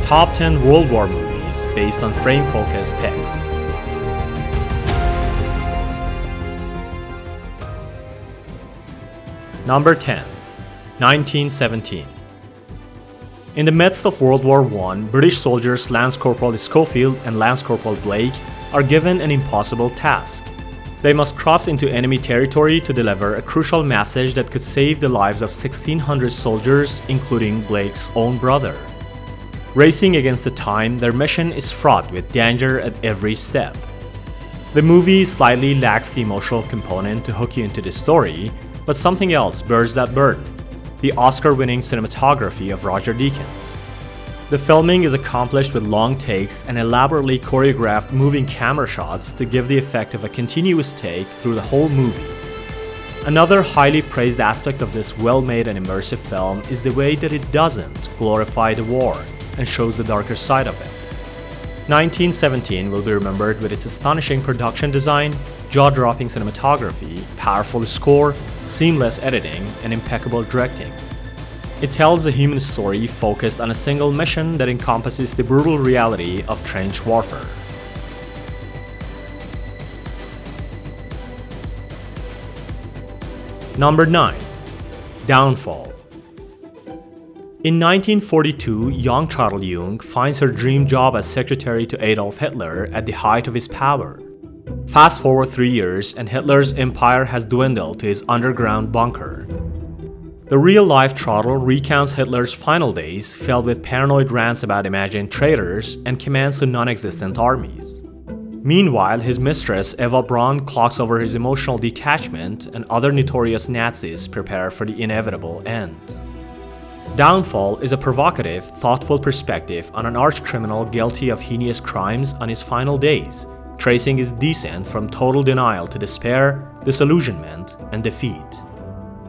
Top 10 World War movies based on frame-focused picks. Number 10. 1917. In the midst of World War I, British soldiers Lance Corporal Schofield and Lance Corporal Blake are given an impossible task. They must cross into enemy territory to deliver a crucial message that could save the lives of 1,600 soldiers, including Blake's own brother. Racing against the time, their mission is fraught with danger at every step. The movie slightly lacks the emotional component to hook you into the story, but something else bears that burden: the Oscar-winning cinematography of Roger Deakins. The filming is accomplished with long takes and elaborately choreographed moving camera shots to give the effect of a continuous take through the whole movie. Another highly praised aspect of this well-made and immersive film is the way that it doesn't glorify the war and shows the darker side of it. 1917 will be remembered with its astonishing production design, jaw-dropping cinematography, powerful score, seamless editing, and impeccable directing. It tells a human story focused on a single mission that encompasses the brutal reality of trench warfare. Number 9. Downfall. In 1942, young Charlotte Jung finds her dream job as secretary to Adolf Hitler at the height of his power. Fast forward 3 years, and Hitler's empire has dwindled to his underground bunker. The real-life Trottle recounts Hitler's final days, filled with paranoid rants about imagined traitors and commands to non-existent armies. Meanwhile, his mistress, Eva Braun, clocks over his emotional detachment, and other notorious Nazis prepare for the inevitable end. Downfall is a provocative, thoughtful perspective on an arch-criminal guilty of heinous crimes on his final days, tracing his descent from total denial to despair, disillusionment, and defeat.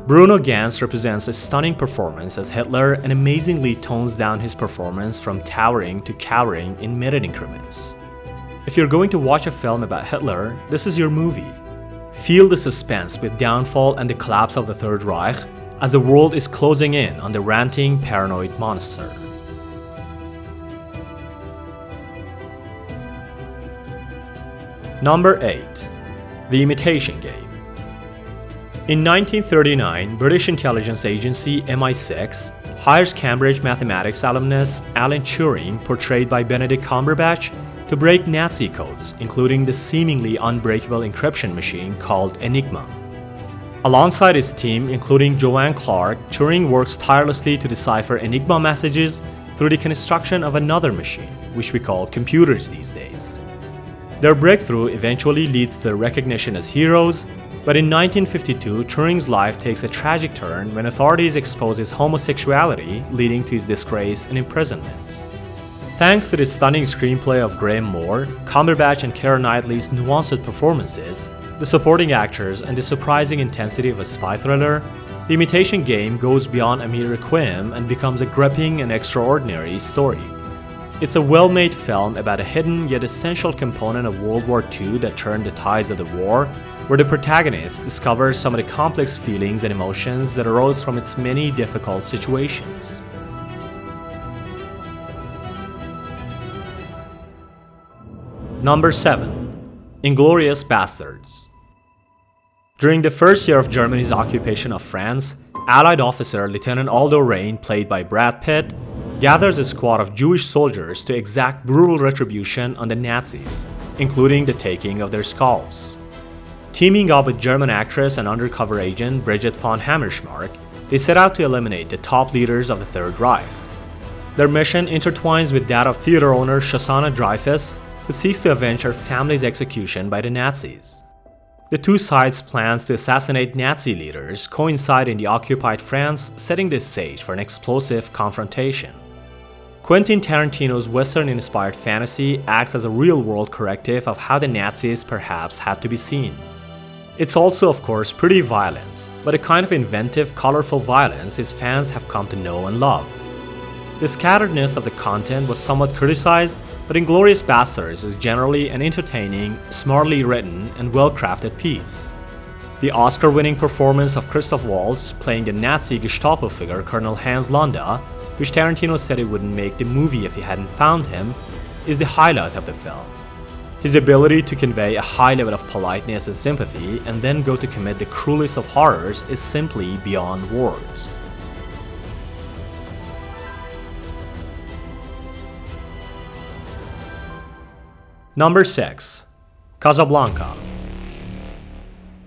Bruno Ganz represents a stunning performance as Hitler and amazingly tones down his performance from towering to cowering in minute increments. If you're going to watch a film about Hitler, this is your movie. Feel the suspense with Downfall and the collapse of the Third Reich as the world is closing in on the ranting, paranoid monster. Number 8. The Imitation Game. In 1939, British intelligence agency MI6 hires Cambridge mathematics alumnus Alan Turing, portrayed by Benedict Cumberbatch, to break Nazi codes, including the seemingly unbreakable encryption machine called Enigma. Alongside his team, including Joanne Clark, Turing works tirelessly to decipher Enigma messages through the construction of another machine, which we call computers these days. Their breakthrough eventually leads to their recognition as heroes, but in 1952, Turing's life takes a tragic turn when authorities expose his homosexuality, leading to his disgrace and imprisonment. Thanks to the stunning screenplay of Graham Moore, Cumberbatch and Keira Knightley's nuanced performances, the supporting actors, and the surprising intensity of a spy thriller, The Imitation Game goes beyond a mere requiem and becomes a gripping and extraordinary story. It's a well-made film about a hidden yet essential component of World War II that turned the tides of the war, where the protagonist discovers some of the complex feelings and emotions that arose from its many difficult situations. Number 7. Inglourious Basterds. During the first year of Germany's occupation of France, Allied officer Lieutenant Aldo Raine, played by Brad Pitt, gathers a squad of Jewish soldiers to exact brutal retribution on the Nazis, including the taking of their scalps. Teaming up with German actress and undercover agent Brigitte von Hammersmark, they set out to eliminate the top leaders of the Third Reich. Their mission intertwines with that of theater owner Shosanna Dreyfus, who seeks to avenge her family's execution by the Nazis. The two sides' plans to assassinate Nazi leaders coincide in the occupied France, setting the stage for an explosive confrontation. Quentin Tarantino's Western-inspired fantasy acts as a real-world corrective of how the Nazis perhaps had to be seen. It's also, of course, pretty violent, but a kind of inventive, colorful violence his fans have come to know and love. The scatteredness of the content was somewhat criticized, but Inglourious Basterds is generally an entertaining, smartly written, and well-crafted piece. The Oscar-winning performance of Christoph Waltz, playing the Nazi Gestapo figure Colonel Hans Landa, which Tarantino said it wouldn't make the movie if he hadn't found him, is the highlight of the film. His ability to convey a high level of politeness and sympathy and then go to commit the cruelest of horrors is simply beyond words. Number 6. Casablanca.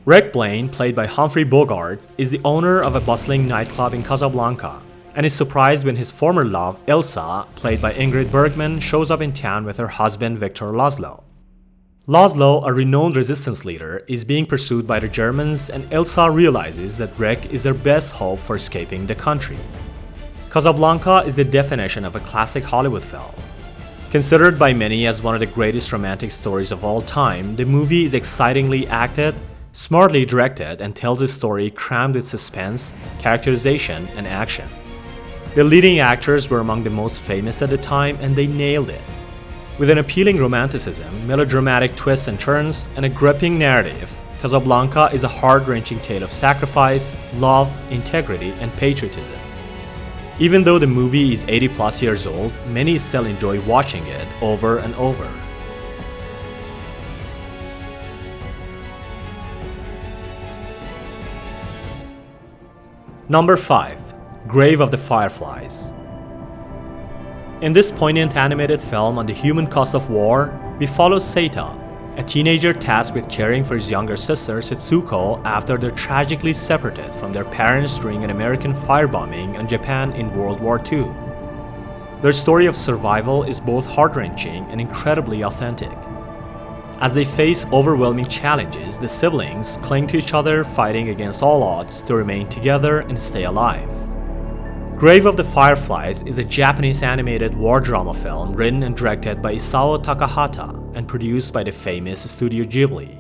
Rick Blaine, played by Humphrey Bogart, is the owner of a bustling nightclub in Casablanca, and is surprised when his former love, Ilsa, played by Ingrid Bergman, shows up in town with her husband Victor Laszlo. Laszlo, a renowned resistance leader, is being pursued by the Germans, and Ilsa realizes that Rick is their best hope for escaping the country. Casablanca is the definition of a classic Hollywood film. Considered by many as one of the greatest romantic stories of all time, the movie is excitingly acted, smartly directed, and tells a story crammed with suspense, characterization, and action. The leading actors were among the most famous at the time, and they nailed it. With an appealing romanticism, melodramatic twists and turns, and a gripping narrative, Casablanca is a heart-wrenching tale of sacrifice, love, integrity, and patriotism. Even though the movie is 80+ years old, many still enjoy watching it over and over. Number 5. Grave of the Fireflies. In this poignant animated film on the human cost of war, we follow Seita, a teenager tasked with caring for his younger sister Setsuko after they're tragically separated from their parents during an American firebombing on Japan in World War II. Their story of survival is both heart-wrenching and incredibly authentic. As they face overwhelming challenges, the siblings cling to each other, fighting against all odds to remain together and stay alive. Grave of the Fireflies is a Japanese animated war drama film written and directed by Isao Takahata and produced by the famous Studio Ghibli.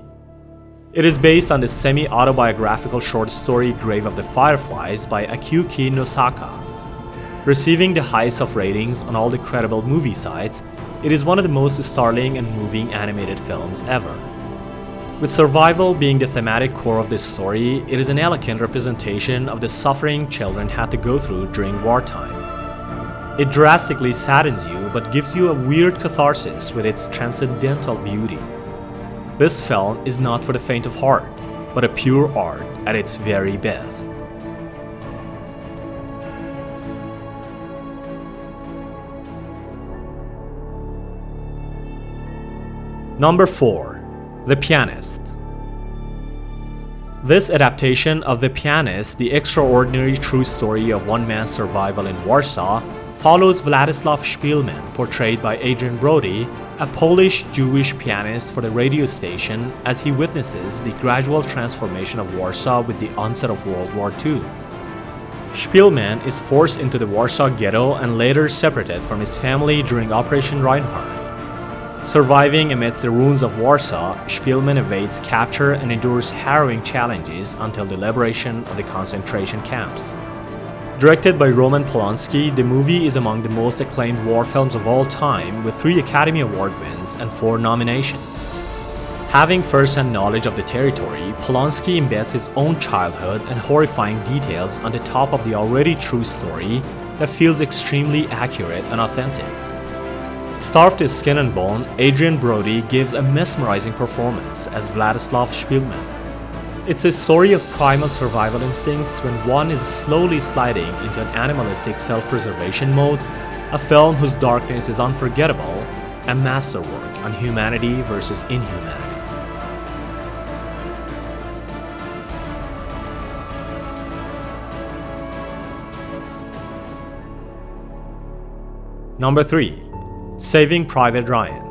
It is based on the semi-autobiographical short story Grave of the Fireflies by Akiyuki Nosaka. Receiving the highest of ratings on all the credible movie sites, it is one of the most startling and moving animated films ever. With survival being the thematic core of this story, it is an elegant representation of the suffering children had to go through during wartime. It drastically saddens you but gives you a weird catharsis with its transcendental beauty. This film is not for the faint of heart, but a pure art at its very best. Number 4. The Pianist. This adaptation of The Pianist, the extraordinary true story of one man's survival in Warsaw, follows Władysław Szpilman, portrayed by Adrien Brody, a Polish-Jewish pianist for the radio station, as he witnesses the gradual transformation of Warsaw with the onset of World War II. Szpilman is forced into the Warsaw ghetto and later separated from his family during Operation Reinhardt. Surviving amidst the ruins of Warsaw, Szpilman evades capture and endures harrowing challenges until the liberation of the concentration camps. Directed by Roman Polanski, the movie is among the most acclaimed war films of all time, with 3 Academy Award wins and 4 nominations. Having first-hand knowledge of the territory, Polanski embeds his own childhood and horrifying details on the top of the already true story that feels extremely accurate and authentic. Starved to skin and bone, Adrien Brody gives a mesmerizing performance as Władysław Szpilman. It's a story of primal survival instincts when one is slowly sliding into an animalistic self-preservation mode, a film whose darkness is unforgettable, a masterwork on humanity versus inhumanity. Number 3. Saving Private Ryan.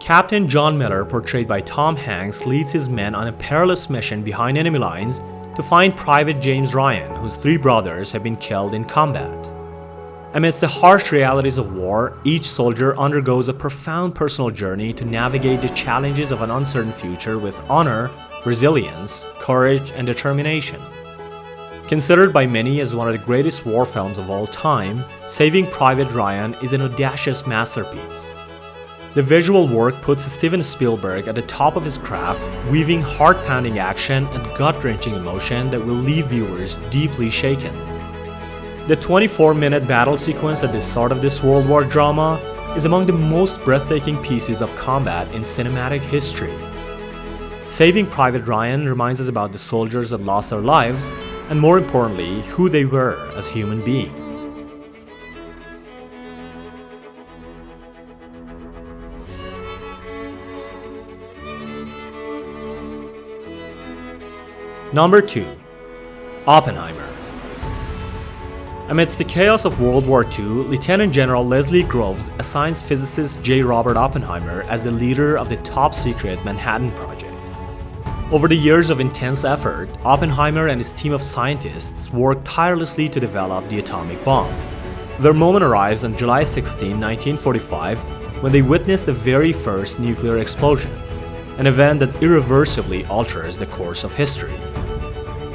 Captain John Miller, portrayed by Tom Hanks, leads his men on a perilous mission behind enemy lines to find Private James Ryan, whose 3 brothers have been killed in combat. Amidst the harsh realities of war, each soldier undergoes a profound personal journey to navigate the challenges of an uncertain future with honor, resilience, courage, and determination. Considered by many as one of the greatest war films of all time, Saving Private Ryan is an audacious masterpiece. The visual work puts Steven Spielberg at the top of his craft, weaving heart-pounding action and gut-wrenching emotion that will leave viewers deeply shaken. The 24-minute battle sequence at the start of this World War drama is among the most breathtaking pieces of combat in cinematic history. Saving Private Ryan reminds us about the soldiers that lost their lives, and more importantly, who they were as human beings. Number 2. Oppenheimer. Amidst the chaos of World War II, Lieutenant General Leslie Groves assigns physicist J. Robert Oppenheimer as the leader of the top-secret Manhattan Project. Over the years of intense effort, Oppenheimer and his team of scientists worked tirelessly to develop the atomic bomb. Their moment arrives on July 16, 1945, when they witness the very first nuclear explosion, an event that irreversibly alters the course of history.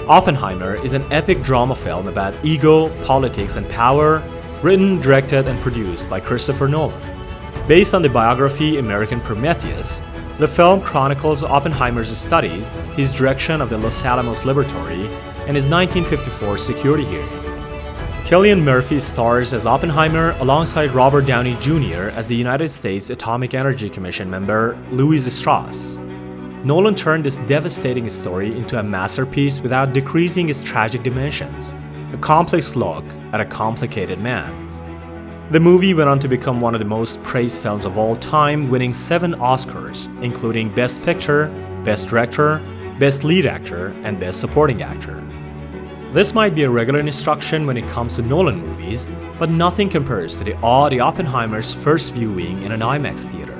Oppenheimer is an epic drama film about ego, politics, and power, written, directed, and produced by Christopher Nolan. Based on the biography American Prometheus, the film chronicles Oppenheimer's studies, his direction of the Los Alamos Laboratory, and his 1954 security hearing. Cillian Murphy stars as Oppenheimer alongside Robert Downey Jr. as the United States Atomic Energy Commission member Louis Strauss. Nolan turned this devastating story into a masterpiece without decreasing its tragic dimensions, a complex look at a complicated man. The movie went on to become one of the most praised films of all time, winning 7 Oscars, including Best Picture, Best Director, Best Lead Actor, and Best Supporting Actor. This might be a regular instruction when it comes to Nolan movies, but nothing compares to the awe of Oppenheimer's first viewing in an IMAX theater.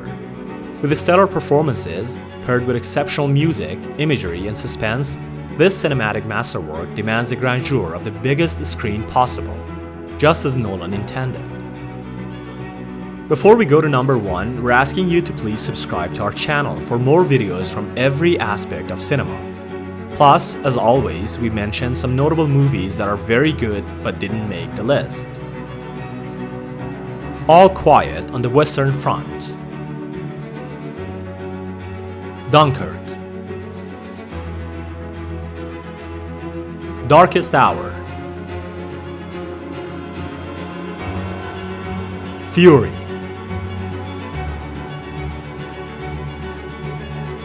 With the stellar performances, paired with exceptional music, imagery, and suspense, this cinematic masterwork demands the grandeur of the biggest screen possible, just as Nolan intended. Before we go to number 1, we're asking you to please subscribe to our channel for more videos from every aspect of cinema. Plus, as always, we mention some notable movies that are very good but didn't make the list. All Quiet on the Western Front. Dunkirk. Darkest Hour. Fury.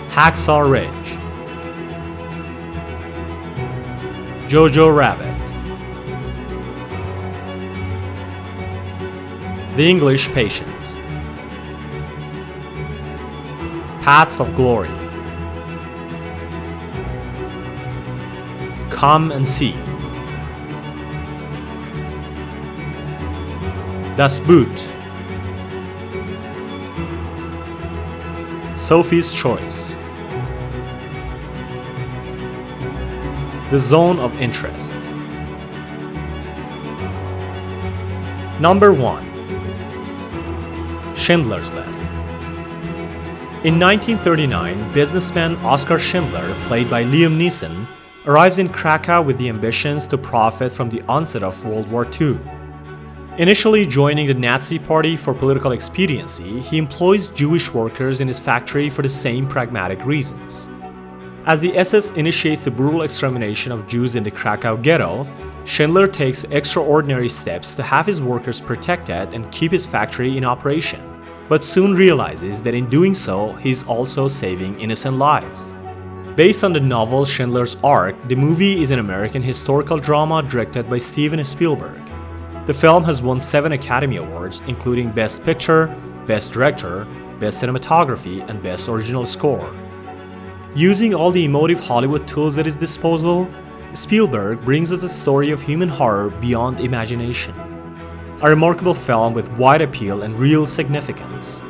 Hacksaw Ridge. Jojo Rabbit. The English Patient. Paths of Glory. Come and See. Das Boot. Sophie's Choice. The Zone of Interest. Number 1. Schindler's List. In 1939, businessman Oskar Schindler, played by Liam Neeson, arrives in Krakow with the ambitions to profit from the onset of World War II. Initially joining the Nazi Party for political expediency, he employs Jewish workers in his factory for the same pragmatic reasons. As the SS initiates the brutal extermination of Jews in the Krakow ghetto, Schindler takes extraordinary steps to have his workers protected and keep his factory in operation, but soon realizes that in doing so, he is also saving innocent lives. Based on the novel Schindler's Ark, the movie is an American historical drama directed by Steven Spielberg. The film has won 7 Academy Awards, including Best Picture, Best Director, Best Cinematography, and Best Original Score. Using all the emotive Hollywood tools at his disposal, Spielberg brings us a story of human horror beyond imagination. A remarkable film with wide appeal and real significance.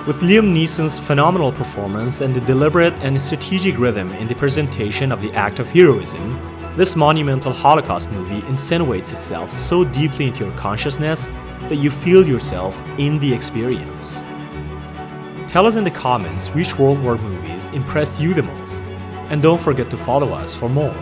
With Liam Neeson's phenomenal performance and the deliberate and strategic rhythm in the presentation of the act of heroism, this monumental Holocaust movie insinuates itself so deeply into your consciousness that you feel yourself in the experience. Tell us in the comments which World War movies impressed you the most, and don't forget to follow us for more.